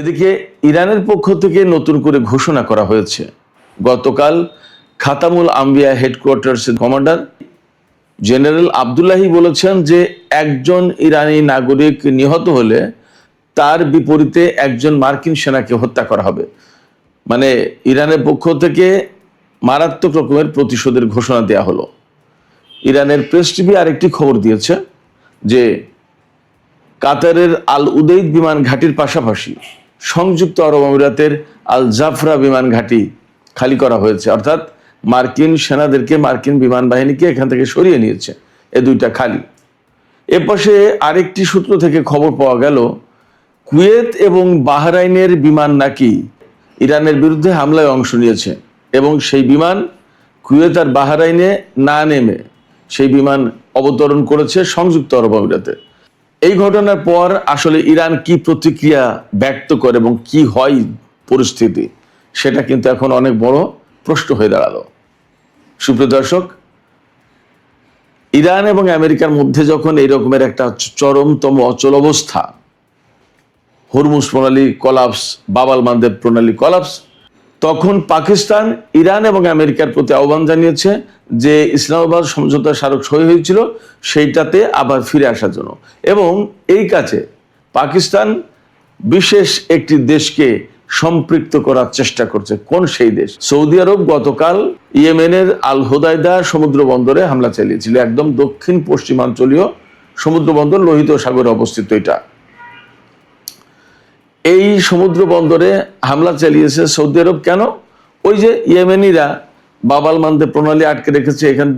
এদিকে ইরানের পক্ষ থেকে নতুন করে ঘোষণা করা হয়েছে। গতকাল খাতামুল আম্বিয়া হেডকোয়ার্টার্সের কমান্ডার জেনারেল আবদুল্লাহি বলেছেন যে একজন ইরানি নাগরিক নিহত হলে তার বিপরীতে একজন মার্কিন সেনাকে হত্যা করা হবে। মানে ইরানের পক্ষ থেকে মারাত্মক রকমের প্রতিশোধের ঘোষণা দেওয়া হলো। ইরানের প্রেস টিভি আরেকটি খবর দিয়েছে যে কাতারের আল উদেইদ বিমান ঘাঁটির পাশাপাশি সংযুক্ত আরব আমিরাতের আল জাফরা বিমান ঘাঁটি খালি করা হয়েছে, অর্থাৎ মার্কিন সেনাদেরকে, মার্কিন বিমান বাহিনীকে এখান থেকে সরিয়ে নিয়েছে। এ দুইটা খালি। এ পাশে আরেকটি সূত্র থেকে খবর পাওয়া গেল কুয়েত এবং বাহরাইনের বিমান নাকি ইরানের বিরুদ্ধে হামলায় অংশ নিয়েছে এবং সেই বিমান কুয়েত আর বাহরাইনে না নেমে সেই বিমান অবতরণ করেছে সংযুক্ত আরব আমিরাতে। এই ঘটনার পর আসলে ইরান কি প্রতিক্রিয়া ব্যক্ত করে এবং কি হয় পরিস্থিতি, সেটা কিন্তু এখন অনেক বড় প্রশ্ন হয়ে দাঁড়ালো। সুপ্রিয় দর্শক, ইরান এবং আমেরিকার মধ্যে যখন এই রকমের একটা চরমতম অচল অবস্থা, হরমুজ প্রণালী কলাপস, বাব আল মানদেব প্রণালী কলাপস, তখন পাকিস্তান ইরান এবং আমেরিকার প্রতি আহ্বান জানিয়েছে যে ইসলামাবাদ সমঝোতা স্মারক সই হয়েছিল সেইটাতে আবার ফিরে আসার জন্য। এবং এই কাজে পাকিস্তান বিশেষ একটি দেশকে সম্পৃক্ত করার চেষ্টা করছে। কোন সেই দেশ? সৌদি আরব গতকাল ইয়েমেনের আল হুদাইদা সমুদ্র বন্দরে হামলা চালিয়েছিল। একদম দক্ষিণ পশ্চিমাঞ্চলীয় সমুদ্র বন্দর, লোহিত সাগরে অবস্থিত। এটা এই সমুদ্র বন্দরে হামলা চালিয়েছে সৌদি আরব। কেন? ওই যে ইয়েমেনিরা বাব আল মানদেব প্রণালী আটকে রেখেছে, এখান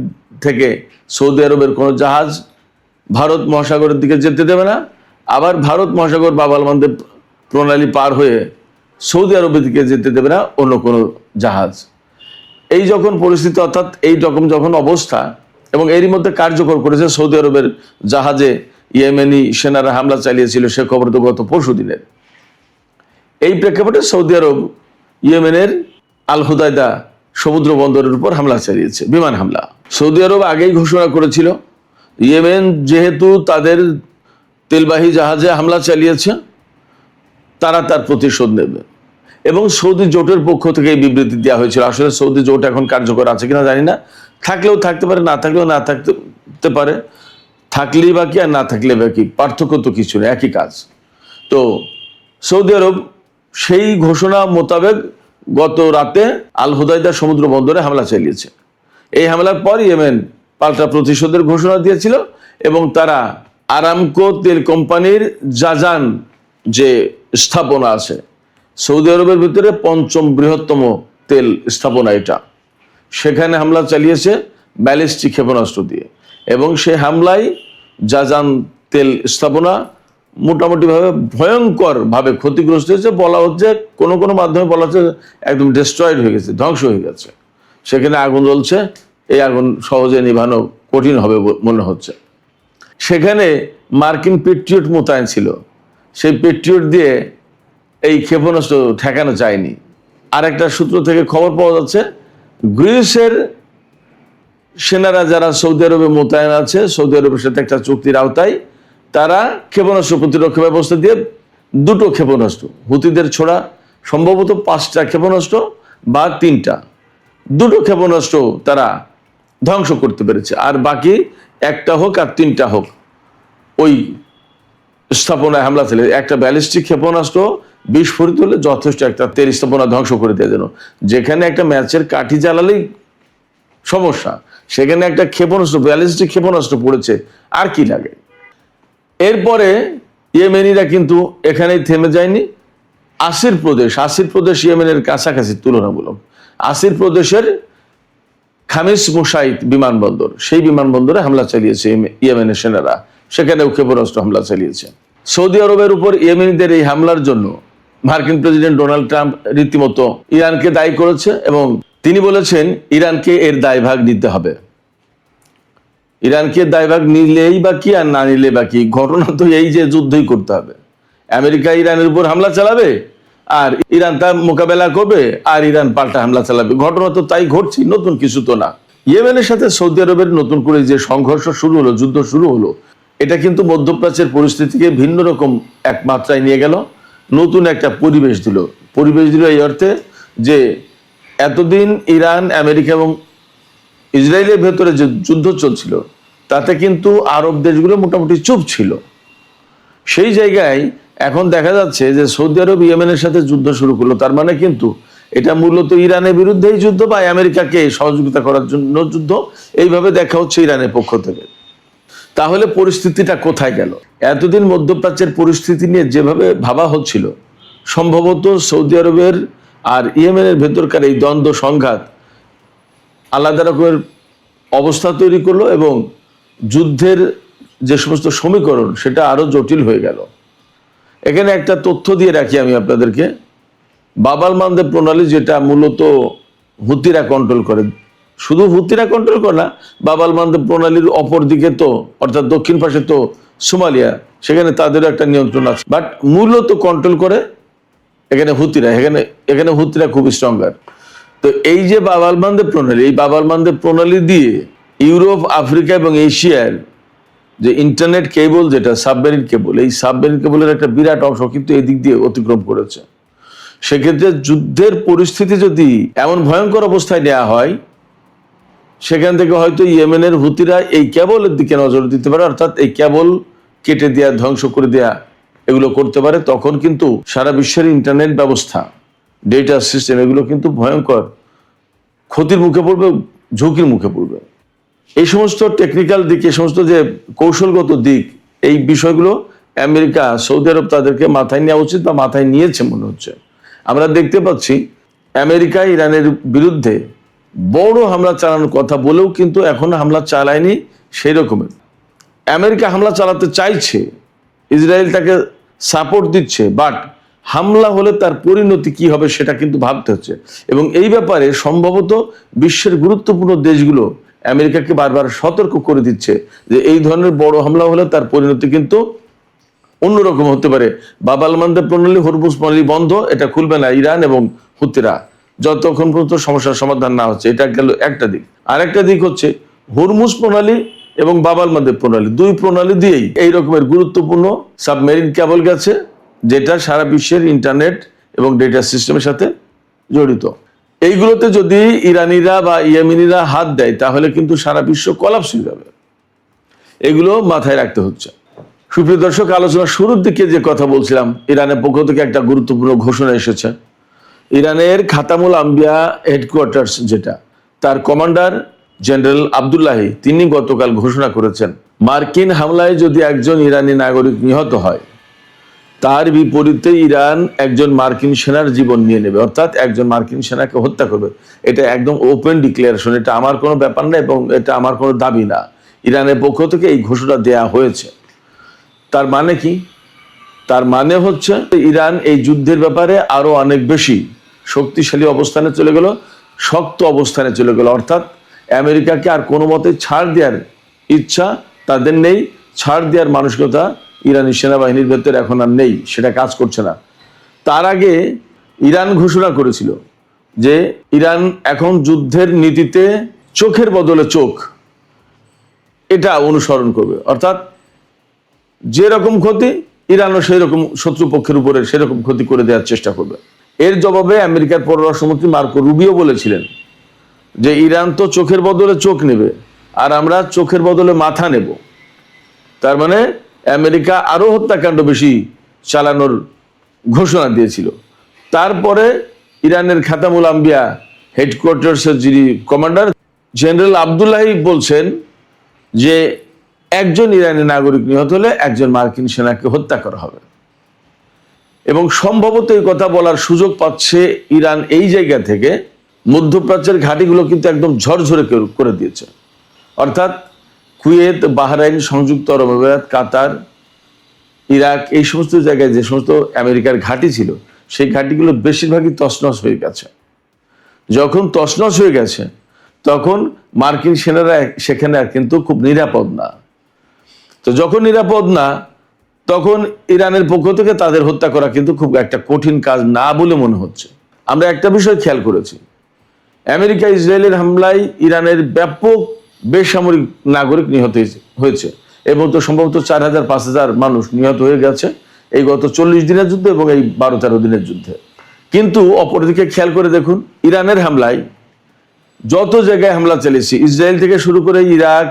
থেকে সৌদি আরবের কোনো জাহাজ ভারত মহাসাগরের দিকে যেতে দেবে না, আবার ভারত মহাসাগর বাব আল মানদেব প্রণালী পার হয়ে সৌদি আরবের দিকে যেতে দেবে না অন্য কোনো জাহাজ। এই যখন পরিস্থিতি, অর্থাৎ এই রকম যখন অবস্থা, এবং এরই মধ্যে কার্যকর করেছে সৌদি আরবের জাহাজে ইয়েমেনি সেনারা হামলা চালিয়েছিল, সে খবর তো গত পরশু দিনের। এই প্রেক্ষাপটে সৌদি আরব ইয়েমেনের আল হুদাইদা সমুদ্র বন্দরের উপর হামলা চালিয়েছে, বিমান হামলা। সৌদি আরব আগেই ঘোষণা করেছিল ইয়েমেন যেহেতু তাদের তেলবাহী জাহাজে হামলা চালিয়েছে, তারা তার প্রতিশোধ নেবে। এবং সৌদি জোটের পক্ষ থেকে এই বিবৃতি দেওয়া হয়েছিল। আসলে সৌদি জোট এখন কার্যকর আছে কিনা জানি না, থাকলেও থাকতে পারে, না থাকলেও না থাকতে পারে। থাকলেই বাকি আর না থাকলে বাকি, পার্থক্য তো কিছু নেই, একই কাজ। তো সৌদি আরব সেই ঘোষণা মোতাবেক গত রাতে আল হুদাইদা সমুদ্র বন্দরে হামলা চালিয়েছে। এই হামলার পর ইয়েমেন পাল্টা প্রতিশোধের ঘোষণা দিয়েছিল এবং তারা আরামকো তেল কোম্পানির জাজান যে স্থাপনা আছে সৌদি আরবের ভিতরে পঞ্চম বৃহত্তম তেল স্থাপনা, এটা সেখানে হামলা চালিয়েছে ব্যালিস্টিক ক্ষেপণাস্ত্র দিয়ে। এবং সেই হামলায় জাজান তেল স্থাপনা মোটামুটিভাবে ভয়ঙ্করভাবে ক্ষতিগ্রস্ত হয়েছে। বলা হচ্ছে, কোনো কোনো মাধ্যমে বলা হচ্ছে একদম ডিস্ট্রয়েড হয়ে গেছে, ধ্বংস হয়ে গেছে। সেখানে আগুন জ্বলছে, এই আগুন সহজে নিভানো কঠিন হবে মনে হচ্ছে। সেখানে মার্কিন পেট্রিয়ট মোতায়েন ছিল, সেই পেট্রিয়ট দিয়ে এই ক্ষেপণাস্ত্র ঠেকানো যায়নি। আর একটা সূত্র থেকে খবর পাওয়া যাচ্ছে গ্রিসের সেনারা যারা সৌদি আরবে মোতায়েন আছে, সৌদি আরবের সাথে একটা চুক্তির আওতায় তারা ক্ষেপণাস্ত্র প্রতিরক্ষা ব্যবস্থা দিয়ে দুটো ক্ষেপণাস্ত্র, হুতিদের ছোড়া সম্ভবত 5টা ক্ষেপণাস্ত্র বা 3টা, দুটো ক্ষেপণাস্ত্র তারা ধ্বংস করতে পেরেছে। আর বাকি 1টা হোক আর 3টা হোক, ওই স্থাপনায় হামলা ছিল। একটা ব্যালিস্টিক ক্ষেপণাস্ত্র বিস্ফোরিত হলে যথেষ্ট একটা তেল স্থাপনা ধ্বংস করে দেওয়ার জন্য। যেখানে একটা ম্যাচের কাঠি জ্বালালেই সমস্যা, সেখানে একটা ক্ষেপণাস্ত্র, ব্যালিস্টিক ক্ষেপণাস্ত্র পড়েছে, আর কি লাগে। এরপরে ইয়েমেনিরা কিন্তু এখানেই থেমে যায়নি। আসির প্রদেশ ইয়েমেনের কাছাকাছি তুলনামূলক। আসির প্রদেশের খামিস মুসাইদ বিমানবন্দর, সেই বিমানবন্দরে হামলা চালিয়েছে ইয়েমেনের সেনারা, সেখানেও ক্ষেপণাস্ত্র হামলা চালিয়েছে। সৌদি আরবের উপর ইয়েমেনিদের এই হামলার জন্য মার্কিন প্রেসিডেন্ট ডোনাল্ড ট্রাম্প রীতিমতো ইরানকে দায়ী করেছে এবং তিনি বলেছেন ইরানকে এর দায়ভাগ নিতে হবে। ইরানকে দায়ভাগ নিলেই বা কি আর না নিলে বা কি, ঘটনা তো এই যে যুদ্ধই করতে হবে। আমেরিকা ইরানের উপর হামলা চালাবে আর ইরান তার মোকাবেলা করবে, আর ইরান পাল্টা হামলা চালাবে। ঘটনা তো তাই ঘটছে, নতুন কিছু তো না। ইয়েমেনের সাথে সৌদি আরবের নতুন করে যে সংঘর্ষ শুরু হলো, যুদ্ধ শুরু হলো, এটা কিন্তু মধ্যপ্রাচ্যের পরিস্থিতিকে ভিন্ন রকম এক মাত্রায় নিয়ে গেল। নতুন একটা পরিবেশ দিল এই অর্থে যে এতদিন ইরান, আমেরিকা এবং ইসরায়েলের ভেতরে যে যুদ্ধ চলছিল তাতে কিন্তু আরব দেশগুলো মোটামুটি চুপ ছিল। সেই জায়গায় এখন দেখা যাচ্ছে যে সৌদি আরব ইয়েমেনের সাথে যুদ্ধ শুরু করলো। তার মানে কিন্তু এটা মূলত ইরানের বিরুদ্ধেই যুদ্ধ বা আমেরিকাকে সহযোগিতা করার জন্য যুদ্ধ, এইভাবে দেখা হচ্ছে ইরানের পক্ষ থেকে। তাহলে পরিস্থিতিটা কোথায় গেল? এতদিন মধ্যপ্রাচ্যের পরিস্থিতি নিয়ে যেভাবে ভাবা হচ্ছিল, সম্ভবত সৌদি আরবের আর ইয়েমেনের ভেতরকার এই দ্বন্দ্ব সংঘাত আলাদা রকমের অবস্থা তৈরি করলো এবং যুদ্ধের যে সমস্ত সমীকরণ সেটা আরো জটিল হয়ে গেল। এখানে একটা তথ্য দিয়ে রাখি আমি আপনাদেরকে। বাব আল মানদেব প্রণালী, যেটা মূলত হুতিরা কন্ট্রোল করে, শুধু হুতিরা কন্ট্রোল করে না, বাব আল মানদেব প্রণালীর অপর দিকে তো অর্থাৎ দক্ষিণ পাশে তো সোমালিয়া, সেখানে তাদেরও একটা নিয়ন্ত্রণ আছে, বাট মূলত কন্ট্রোল করে এখানে হুতিরা। এখানে হুতিরা খুব স্ট্রঙ্গার। তো এই যে বাব আল মানদেব প্রণালী, এই বাব আল মানদেব প্রণালী দিয়ে ইউরোপ, আফ্রিকা এবং এশিয়ার যে ইন্টারনেট কেবল, যেটা সাবমেরিন কেবল, এই সাবমেরিন কেবলের একটা বিরাট অংশ কিন্তু এই দিক দিয়ে অতিক্রম করেছে। সেক্ষেত্রে যুদ্ধের পরিস্থিতি যদি এমন ভয়ঙ্কর অবস্থায় নেওয়া হয়, সেখান থেকে হয়তো ইয়েমেনের হুতিরা এই কেবলের দিকে নজর দিতে পারে, অর্থাৎ এই কেবল কেটে দেয়া, ধ্বংস করে দেয়া, এগুলো করতে পারে। তখন কিন্তু সারা বিশ্বের ইন্টারনেট ব্যবস্থা, ডেটা সিস্টেম, এগুলো কিন্তু ভয়ঙ্কর ক্ষতির মুখে পড়বে, ঝুঁকির মুখে পড়বে। এই সমস্ত টেকনিক্যাল দিক, এই সমস্ত যে কৌশলগত দিক, এই বিষয়গুলো আমেরিকা, সৌদি আরব তাদেরকে মাথায় নেওয়া উচিত বা মাথায় নিয়েছে মনে হচ্ছে। আমরা দেখতে পাচ্ছি আমেরিকা ইরানের বিরুদ্ধে বড় হামলা চালানোর কথা বলেও কিন্তু এখনো হামলা চালায়নি সেই রকমের। আমেরিকা হামলা চালাতে চাইছে, ইসরায়েল তাকে সাপোর্ট দিচ্ছে, বাট হামলা হলে তার পরিণতি কি হবে সেটা কিন্তু ভাবতে হচ্ছে। এবং এই ব্যাপারে সম্ভবত বিশ্বের গুরুত্বপূর্ণ দেশগুলো আমেরিকাকে বারবার সতর্ক করে দিচ্ছে যে এই ধরনের বড় হামলা হলে তার পরিণতি কিন্তু অন্যরকম হতে পারে। বাব আল মানদেব প্রণালী, হরমুজ প্রণালী বন্ধ, এটা খুলবে না ইরান এবং হুতিরা যতক্ষণ পর্যন্ত সমস্যার সমাধান না হচ্ছে। এটা গেল একটা দিক। আর একটা দিক হচ্ছে হরমুজ প্রণালী এবং বাব আল মানদেব প্রণালী, দুই প্রণালী দিয়েই এই রকমের গুরুত্বপূর্ণ সাবমেরিন কেবল গেছে, যেটা সারা বিশ্বের ইন্টারনেট এবং ডেটা সিস্টেমের সাথে জড়িত। এইগুলোতে যদি ইরানিরা বা ইয়েমেনিরা হাত দেয় তাহলে কিন্তু সারা বিশ্ব কলাপস হয়ে যাবে। এগুলো মাথায় রাখতে হচ্ছে। সুপ্রিয় দর্শক, আলোচনার শুরুর দিকে যে কথা বলছিলাম, ইরানের পক্ষ থেকে একটা গুরুত্বপূর্ণ ঘোষণা এসেছে। ইরানের খাতামুল আম্বিয়া হেডকোয়ার্টার্স, যেটা তার কমান্ডার জেনারেল আবদুল্লাহি, তিনি গতকাল ঘোষণা করেছেন মার্কিন হামলায় যদি একজন ইরানি নাগরিক নিহত হয়, তার বিপরীতে ইরান একজন মার্কিন সেনার জীবন নিয়ে নেবে, অর্থাৎ একজন মার্কিন সেনাকে হত্যা করবে। এটা একদম ওপেন ডিক্লারেশন, এটা আমার কোনো ব্যাপার না এবং এটা আমার কোনো দাবি না। ইরানের পক্ষ থেকে এই ঘোষণা দেয়া হয়েছে। তার মানে কি? তার মানে হচ্ছে ইরান এই যুদ্ধের ব্যাপারে আরো অনেক বেশি শক্তিশালী অবস্থানে চলে গেল, শক্ত অবস্থানে চলে গেল। অর্থাৎ আমেরিকাকে আর কোনো মতে ছাড় দেওয়ার ইচ্ছা তাদের নেই, ছাড় দেওয়ার মানসিকতা ইরানি সেনাবাহিনীর ভেতরে এখন আর নেই, সেটা কাজ করছে না। তার আগে ইরান ঘোষণা করেছিল যে ইরান এখন যুদ্ধের নীতিতে চোখের বদলে চোখ এটা অনুসরণ করবে, অর্থাৎ যেরকম ক্ষতি ইরানও সেই রকম শত্রুপক্ষের উপরে সেরকম ক্ষতি করে দেওয়ার চেষ্টা করবে। এর জবাবে আমেরিকার পররাষ্ট্রমন্ত্রী মার্কো রুবিও বলেছিলেন যে ইরান তো চোখের বদলে চোখ নেবে আর আমরা চোখের বদলে মাথা নেব। তার মানে আমেরিকা আরো হত্যাকাণ্ড বেশি চালানোর ঘোষণা দিয়েছিল। তারপরে ইরানের খাতামুল আম্বিয়া হেডকোয়ার্টার্সের যিনি কমান্ডার জেনারেল আবদুল্লাহি বলছেন যে একজন ইরানি নাগরিক নিহত হলে একজন মার্কিন সেনাকে হত্যা করা হবে। এবং সম্ভবত এই কথা বলার সুযোগ পাচ্ছে ইরান এই জায়গা থেকে মধ্যপ্রাচ্যের ঘাঁটিগুলো কিন্তু একদম ঝরঝরে করে দিয়েছে। অর্থাৎ কুয়েত, বাহরাইন, সংযুক্ত আরব আমিরাত, কাতার, ইরাক, এই সমস্ত জায়গায় যে সমস্ত আমেরিকার ঘাঁটি ছিল সেই ঘাঁটিগুলো বেশিরভাগই তছনছ হয়ে গেছে। যখন তছনছ হয়ে গেছে তখন মার্কিন সেনারা সেখানে আর কিন্তু খুব নিরাপদ না। তো যখন নিরাপদ না, তখন ইরানের পক্ষ থেকে তাদের হত্যা করা কিন্তু খুব একটা কঠিন কাজ না বলে মনে হচ্ছে। আমরা একটা বিষয় খেয়াল করেছি, আমেরিকা ইসরায়েলের হামলায় ইরানের ব্যাপক বেসামরিক নাগরিক নিহত হয়েছে এবং তো সম্ভবত 4000-5000 মানুষ নিহত হয়ে গেছে এই গত 40 দিনের যুদ্ধ এবং এই 12-13 দিনের যুদ্ধে। কিন্তু অপরদিকে খেয়াল করে দেখুন, ইরানের হামলায় যত জায়গায় হামলা চালিয়েছে, ইসরায়েল থেকে শুরু করে ইরাক,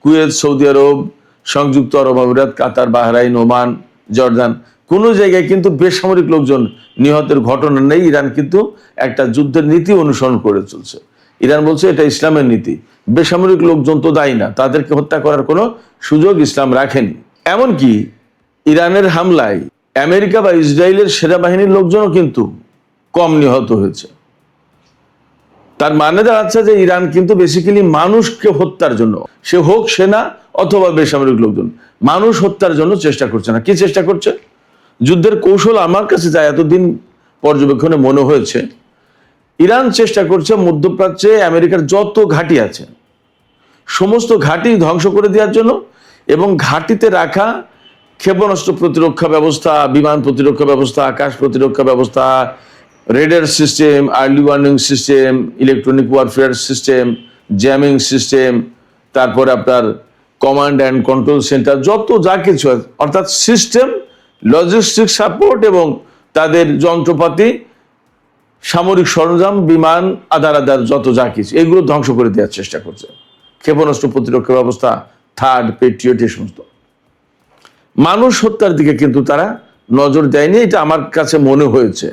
কুয়েত, সৌদি আরব, সংযুক্ত আরব আমিরাত, কাতার, বাহরাইন, ওমান, জর্দান, কোনো জায়গায় কিন্তু বেসামরিক লোকজন নিহতের ঘটনা নেই। ইরান কিন্তু একটা যুদ্ধের নীতি অনুসরণ করে চলছে। ইরান বলছে এটা ইসলামের নীতি, বেসামরিক লোকজন তো দায়ী না, তাদেরকে হত্যা করার কোনো সুযোগ ইসলাম রাখেনি। এমনকি ইরানের হামলায় আমেরিকা বা ইসরায়েলের সেনাবাহিনীর লোকজনও কিন্তু কম নিহত হয়েছে। তার মানে দাঁড়াচ্ছে যে ইরান কিন্তু বেসিক্যালি মানুষকে হত্যার জন্য, সে হোক সেনা অথবা বেসামরিক লোকজন, মানুষ হত্যার জন্য চেষ্টা করছে না। কি চেষ্টা করছে? যুদ্ধের কৌশল আমার কাছে যা এতদিন পর্যবেক্ষণে মনে হয়েছে, ইরান চেষ্টা করছে মধ্যপ্রাচ্যে আমেরিকার যত ঘাঁটি আছে সমস্ত ঘাঁটি ধ্বংস করে দেওয়ার জন্য, এবং ঘাঁটিতে রাখা ক্ষেপণাস্ত্র প্রতিরক্ষা ব্যবস্থা, বিমান প্রতিরক্ষা ব্যবস্থা, আকাশ প্রতিরক্ষা ব্যবস্থা, radar system, early warning system, electronic warfare system, jamming system, তারপরে আপনার কমান্ড অ্যান্ড কন্ট্রোল সেন্টার, যত যা কিছু আছে, অর্থাৎ সিস্টেম, লজিস্টিক সাপোর্ট এবং তাদের যন্ত্রপাতি, সামরিক সরঞ্জাম, বিমান, আদার যত যা কিছু, এগুলো ধ্বংস করে দেওয়ার চেষ্টা করছে। ক্ষেপণাস্ত্র প্রতিরক্ষা ব্যবস্থা, থার্ড, পেট্রিয়ট, এই সমস্ত। মানুষ হত্যার দিকে কিন্তু তারা নজর দেয়নি, এটা আমার কাছে মনে হয়েছে।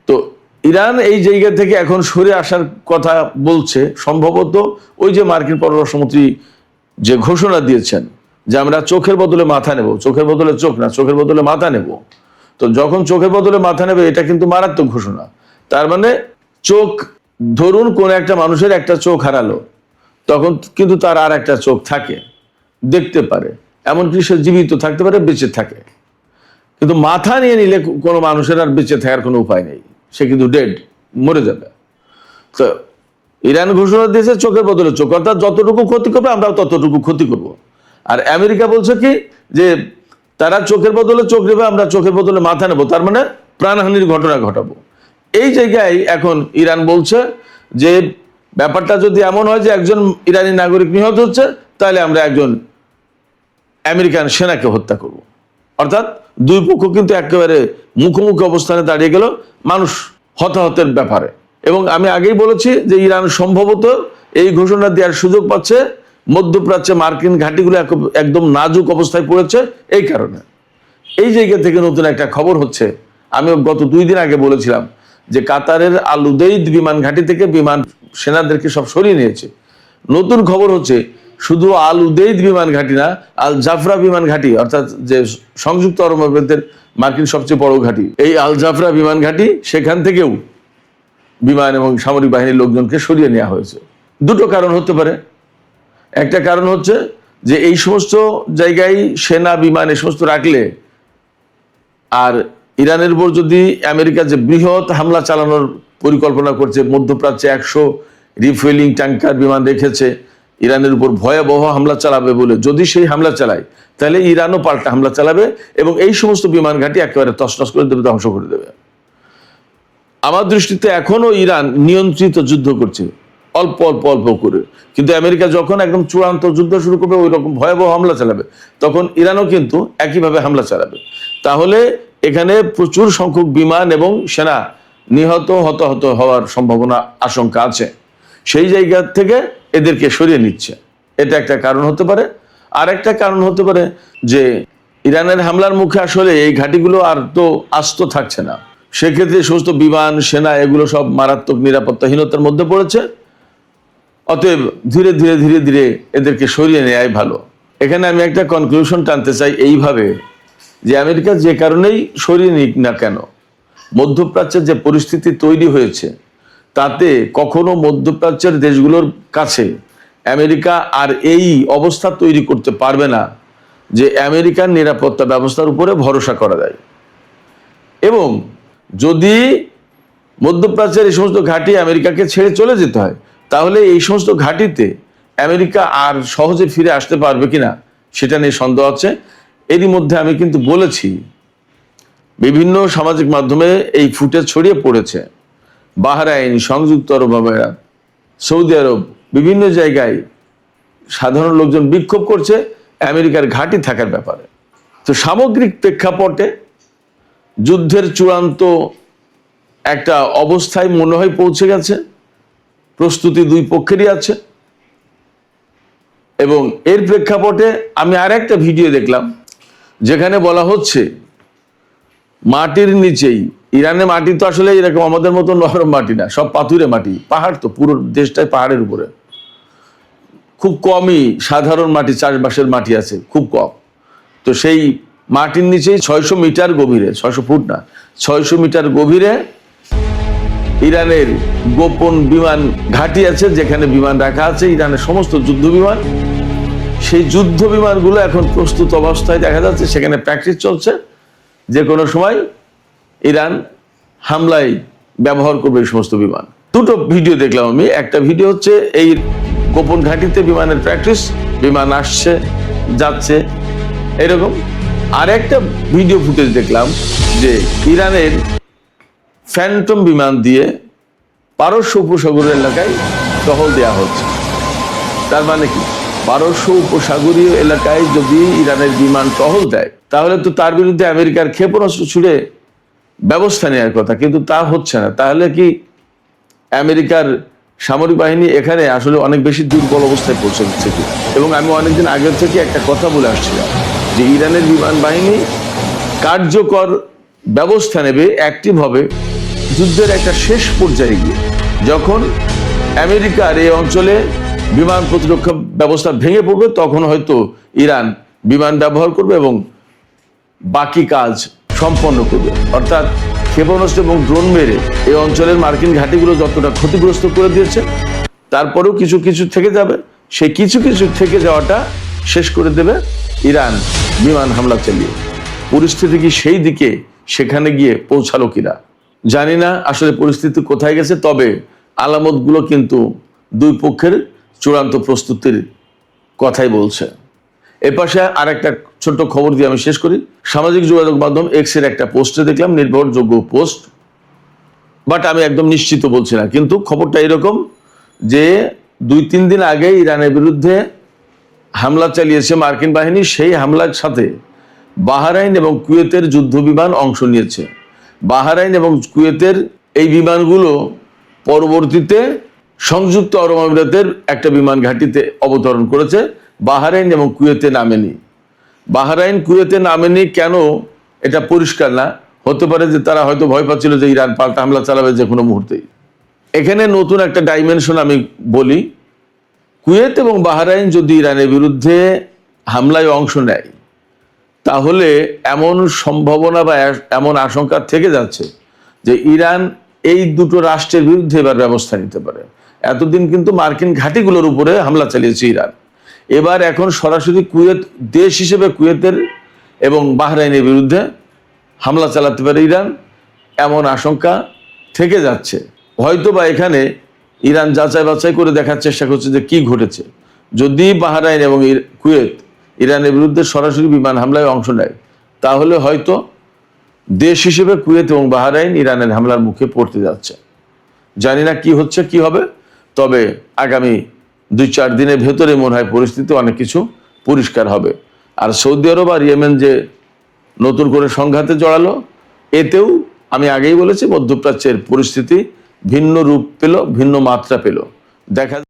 তো ইরান এই জায়গা থেকে এখন সরে আসার কথা বলছে, সম্ভবত ওই যে মার্কিন পররাষ্ট্রমন্ত্রী যে ঘোষণা দিয়েছেন যে আমরা চোখের বদলে মাথা নেব, চোখের বদলে চোখ না, চোখের বদলে মাথা নেব। তো যখন চোখের বদলে মাথা নেবে, এটা কিন্তু মারাত্মক ঘোষণা। তার মানে চোখ, ধরুন কোন একটা মানুষের একটা চোখ হারালো, তখন কিন্তু তার আর একটা চোখ থাকে, দেখতে পারে, এমনকি সে জীবিত থাকতে পারে, বেঁচে থাকে। কিন্তু মাথা নিয়ে নিলে কোনো মানুষের আর বেঁচে থাকার কোনো উপায় নেই, সে কিন্তু ডেড, মরে যাবে। তো ইরান ঘোষণা দিয়েছে চোখের বদলে চোখ, অর্থাৎ যতটুকু ক্ষতি করবে আমরাও ততটুকু ক্ষতি করব। আর আমেরিকা বলছে কি যে তারা চোখের বদলে চোখ নেবে, আমরা চোখের বদলে মাথা নেব, তার মানে প্রাণহানির ঘটনা ঘটাবো। এই জায়গায় এখন ইরান বলছে যে ব্যাপারটা যদি এমন হয় যে একজন ইরানি নাগরিক নিহত হচ্ছে, তাহলে আমরা একজন আমেরিকান সেনাকে হত্যা করব। অর্থাৎ দুই পক্ষ কিন্তু একেবারে মুখোমুখি অবস্থানে দাঁড়িয়ে গেল মানুষ হতাহতের ব্যাপারে। এবং আমি আগেই বলেছি যে ইরান সম্ভবত এই ঘোষণা দেওয়ার সুযোগ পাচ্ছে, মধ্যপ্রাচ্যে মার্কিন ঘাঁটিগুলো একদম নাজুক অবস্থায় পড়েছে। এই কারণে এই জায়গা থেকে নতুন একটা খবর হচ্ছে, আমি গত 2 দিন আগে বলেছিলাম যে কাতারের আল উদেইদ বিমান ঘাঁটি থেকে বিমান সেনাদেরকে সব সরিয়ে নিয়েছে। নতুন খবর হচ্ছে শুধু আল উদেইদ বিমান ঘাঁটি না, আল জাফরা বিমান ঘাঁটি, অর্থাৎ যে সংযুক্ত আরব আমিরাতের মার্কিন সবচেয়ে বড় ঘাঁটি, এই আল জাফরা বিমান ঘাঁটি, সেখান থেকেও বিমান এবং সামরিক বাহিনীর লোকজনকে সরিয়ে নেওয়া হয়েছে। দুটো কারণ হতে পারে। একটা কারণ হচ্ছে যে এই সমস্ত জায়গায় সেনা, বিমান এই সমস্ত রাখলে, আর ইরানের উপর যদি আমেরিকা যে বৃহৎ হামলা চালানোর পরিকল্পনা করছে, মধ্যপ্রাচ্যে 100 রিফুয়েলিং ট্যাঙ্কার বিমান রেখেছে ইরানের উপর ভয়াবহ হামলা চালাবে বলে, যদি সেই হামলা চালায় তাহলে ইরানও পাল্টা হামলা চালাবে এবং এই সমস্ত বিমান ঘাঁটি একেবারে তছনছ করে দেবে, ধ্বংস করে দেবে। আমার দৃষ্টিতে এখনো ইরান নিয়ন্ত্রিত যুদ্ধ করছে, অল্প অল্প অল্প করে। কিন্তু আমেরিকা যখন একদম চূড়ান্ত যুদ্ধ শুরু করবে, ওই রকম ভয়াবহ হামলা চালাবে, তখন ইরানও কিন্তু একইভাবে হামলা চালাবে। তাহলে এখানে প্রচুর সংখ্যক বিমান এবং সেনা নিহত, হতাহত হওয়ার সম্ভাবনা, আশঙ্কা আছে। সেই জায়গা থেকে এদেরকে সরিয়ে নিচ্ছে, এটা একটা কারণ হতে পারে। আর একটা কারণ হতে পারে যে ইরানের হামলার মুখে আসলে এই ঘাঁটিগুলো আর তো আস্ত থাকছে না, সেক্ষেত্রে সমস্ত বিমান, সেনা এগুলো সব মারাত্মক নিরাপত্তাহীনতার মধ্যে পড়েছে। অতএব ধীরে ধীরে ধীরে ধীরে এদেরকে সরিয়ে নেওয়াই ভালো। এখানে আমি একটা কনক্লুশন টানতে চাই এইভাবে, যে আমেরিকা যে কারণেই সরিয়ে নিক না কেন, মধ্যপ্রাচ্যের যে পরিস্থিতি তৈরি হয়েছে, তাতে কখনো মধ্যপ্রাচ্যের দেশগুলোর কাছে আমেরিকা আর এই অবস্থা তৈরি করতে পারবে না যে আমেরিকার নিরাপত্তা ব্যবস্থার উপরে ভরসা করা যায়। এবং যদি মধ্যপ্রাচ্যের এই সমস্ত ঘাঁটি আমেরিকাকে ছেড়ে চলে যেতে হয়, তাহলে এই সমস্ত ঘাঁটিতে আমেরিকা আর সহজে ফিরে আসতে পারবে কিনা সেটা নিয়ে সন্দেহ আছে। এরই মধ্যে আমি কিন্তু বলেছি, বিভিন্ন সামাজিক মাধ্যমে এই ফুটেজ ছড়িয়ে পড়েছে, বাহরাইন, সংযুক্ত আরব আমিরাত, সৌদি আরব, বিভিন্ন জায়গায় সাধারণ লোকজন বিক্ষোভ করছে আমেরিকার ঘাঁটি থাকার ব্যাপারে। তো সামগ্রিক প্রেক্ষাপটে যুদ্ধের চূড়ান্ত একটা অবস্থায় মনে হয় পৌঁছে গেছে, প্রস্তুতি দুই পক্ষেরই আছে। এবং এর প্রেক্ষাপটে আমি আর একটা ভিডিও দেখলাম যেখানে বলা হচ্ছে মাটির নিচেই, ইরানের মাটি তো আসলে এরকম আমাদের মতো নরম মাটি না, সব পাথুরে মাটি, পাহাড়, তো পুরো দেশটাই পাহাড়ের উপরে, খুব কমই সাধারণ মাটি, চাষবাসের মাটি আছে খুব কম। তো সেই মাটির নিচেই 600 মিটার গভীরে, 600 ফুট না, 600 মিটার গভীরে ইরানের গোপন বিমান ঘাঁটি আছে, যেখানে বিমান রাখা আছে ইরানের সমস্ত যুদ্ধ বিমান। সেই যুদ্ধ বিমানগুলো এখন প্রস্তুত অবস্থায় দেখা যাচ্ছে, সেখানে প্র্যাকটিস চলছে, যে কোনো সময় ইরান হামলায় ব্যবহার করবে এই সমস্ত বিমান। দুটো ভিডিও দেখলাম আমি, একটা ভিডিও হচ্ছে এই গোপন ঘাঁটিতে বিমানের প্র্যাকটিস, বিমান আসছে যাচ্ছে এরকম। আর একটা ভিডিও ফুটেজ দেখলাম যে ইরানের ফ্যান্টম বিমান দিয়ে পারস্য উপসাগরের এলাকায় টহল দেওয়া হচ্ছে। তার মানে কি, পারস্য উপসাগরীয় এলাকায় যদি ইরানের বিমান টহল দেয় তাহলে তো তার বিরুদ্ধে আমেরিকার ক্ষেপণাস্ত্র ছুড়ে ব্যবস্থা নেওয়ার কথা, কিন্তু তা হচ্ছে না। তাহলে কি আমেরিকার সামরিক বাহিনী এখানে আসলে অনেক বেশি দুর্বল অবস্থায় পৌঁছে গেছে কি? এবং আমি অনেকদিন আগে থেকে একটা কথা বলে আসছিলাম যে ইরানের বিমান বাহিনী কার্যকর ব্যবস্থা নেবে অ্যাক্টিভ হবে যুদ্ধের একটা শেষ পর্যায়ে গিয়ে, যখন আমেরিকার এই অঞ্চলে বিমান প্রতিরক্ষা ব্যবস্থা ভেঙে পড়বে, তখন হয়তো ইরান বিমান ব্যবহার করবে এবং বাকি কাজ সম্পন্ন করবে। অর্থাৎ ক্ষেপণাস্ত্র এবং ড্রোন মেরে এই অঞ্চলের মার্কিন ঘাঁটিগুলো যতটা ক্ষতিগ্রস্ত করে দিয়েছে, তারপরেও কিছু কিছু থেকে যাবে, সেই কিছু কিছু থেকে যাওয়াটা শেষ করে দেবে ইরান বিমান হামলা চালিয়ে। পরিস্থিতি কি সেই দিকে, সেখানে গিয়ে পৌঁছালো কিনা জানি না আসলে পরিস্থিতি কোথায় গেছে। তবে আলামতগুলো কিন্তু দুই পক্ষের চূড়ান্ত প্রস্তুতির কথাই বলছে। এপাশে আর একটা ছোট্ট খবর দিয়ে আমি শেষ করি। সামাজিক যোগাযোগ মাধ্যম এক্সের একটা পোস্টে দেখলাম, নির্ভরযোগ্য পোস্ট, বাট আমি একদম নিশ্চিত বলছি না, কিন্তু খবরটা এরকম যে 2-3 দিন আগে ইরানের বিরুদ্ধে হামলা চালিয়েছে মার্কিন বাহিনী, সেই হামলার সাথে বাহরাইন এবং কুয়েতের যুদ্ধ বিমান অংশ নিয়েছে। বাহরাইন এবং কুয়েতের এই বিমানগুলো পরবর্তীতে সংযুক্ত আরব আমিরাতের একটা বিমান ঘাঁটিতে অবতরণ করেছে, বাহরাইন এবং কুয়েতে নামেনি। বাহরাইন কুয়েতে নামেনি কেন এটা পরিষ্কার না, হতে পারে যে তারা হয়তো ভয় পাচ্ছিল যে ইরান পাল্টা হামলা চালাবে যে কোনো মুহূর্তেই। এখানে নতুন একটা ডাইমেনশন আমি বলি, কুয়েত এবং বাহরাইন যদি ইরানের বিরুদ্ধে হামলায় অংশ নেয় তাহলে এমন সম্ভাবনা বা এমন আশঙ্কা থেকে যাচ্ছে যে ইরান এই দুটো রাষ্ট্রের বিরুদ্ধে এবার ব্যবস্থা নিতে পারে। এতদিন কিন্তু মার্কিন ঘাঁটিগুলোর উপরে হামলা চালিয়েছে ইরান, এবার এখন সরাসরি কুয়েত দেশ হিসেবে কুয়েতের এবং বাহরাইনের বিরুদ্ধে হামলা চালাতে পারে ইরান, এমন আশঙ্কা থেকে যাচ্ছে। হয়তো বা এখানে ইরান যাচাই বাছাই করে দেখার চেষ্টা করছে যে কি ঘটেছে। যদি বাহরাইন এবং কুয়েত ইরানের বিরুদ্ধে সরাসরি বিমান হামলায় অংশ নেয় তাহলে হয়তো দেশ হিসেবে কুয়েত এবং বাহরাইন ইরানের হামলার মুখে পড়তে যাচ্ছে। জানি না কি হচ্ছে কি হবে, তবে আগামী 2-4 দিনের ভেতরে মনে হয় পরিস্থিতি অনেক কিছু পরিষ্কার হবে। আর সৌদি আরব আর ইয়েমেন যে নতুন করে সংঘাতে জড়ালো, এতেও আমি আগেই বলেছি মধ্যপ্রাচ্যের পরিস্থিতি ভিন্ন রূপ পেল, ভিন্ন মাত্রা পেল। দেখা